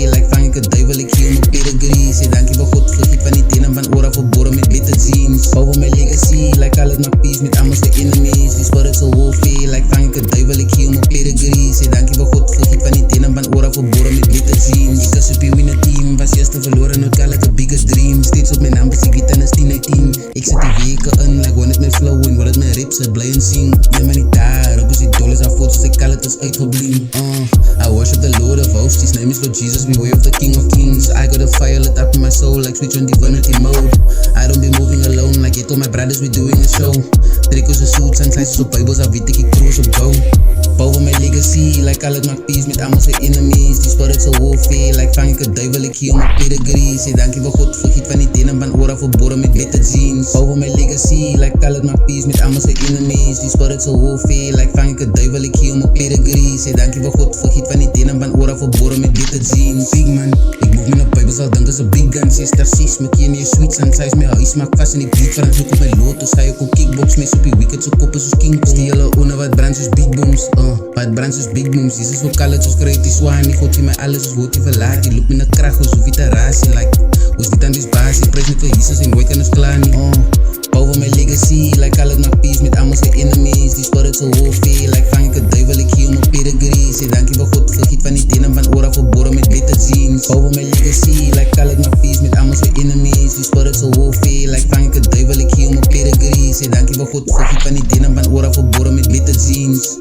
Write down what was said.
warfare, like vang ek 'n duiwel, ek gee my pedigree. Sê dankie vir God, vergiet van die tenen van oor af verbore met beter jeans. Bouw my legacy, like alles my peace met almal se enemies. Die spiritual warfare, like vang ek 'n duiwel, ek gee my pedigree. Sê dankie vir God, vergiet van die tenen van oor af verbore met beter jeans. Ek is op die winner team, was eerste verloren, nou tel ek 'n biggest dream. Steeds op my naam, bes ek weet en is 10/18. Ek sit die weke in, like wanneer het my flow en wat het my rips, het bly en sing. Neem my nie daar, op is die dollars af voort, soos ek al het is uitgebleem. I worship the Lord of hosts, his name is Lord Jesus, we way of the King of Kings. I got a fire lit up in my soul, like switch on divinity mode. I don't be moving alone, like it all my brothers, we doing a show. Trikkels en suits en slices op Bijbels, af weet ek cruise op go. Bouw my legacy, like al het my peace met almal se enemies. Die spiritual warfare, like vang ek 'n duiwel, ek gee my pedigree. Sê dankie vir God, vergiet van die tenen van oor af verbore met beter jeans. Bouw my legacy, like al het my peace met almal se enemies. Die spiritual warfare, like vang ek 'n duiwel, ek gee my pedigree. Sê dankie vir God, vergiet van die tenen van oor af verbore met beter jeans. Big man, ek move met 'n Bijbel, sal dink is 'n big gun. 6/6, my kie in jou sweets en size my huis maak vas in die beat. Van soek op my lotus, hy ek op kickbox, my soepie wicked so kop is soos King Kong. Steel hulle onder wat brand soos big booms, wat brand soos big booms. Jesus so kallet soos kreatie swaan, die God sê my alles is woord die verlaat. Die loop met 'n krag, ons hoef nie te raas nie, like ons dit aan die basis, prijs net vir Jesus en nooit kan ons klaar nie. Bouw my legacy, like al het my peace met almal se enemies. Die spiritual warfare, like vang ek 'n duiwel, ek gee my pedigree. Sê dankie vir God, vergiet van die tenen van oor af verbore met beter jeans. Bouw my legacy, like al het my peace met almal se enemies. Die spiritual warfare, like vang ek 'n duiwel, ek gee my pedigree. Sê dankie vir God, vergiet van die tenen van oor af verbore met beter jeans.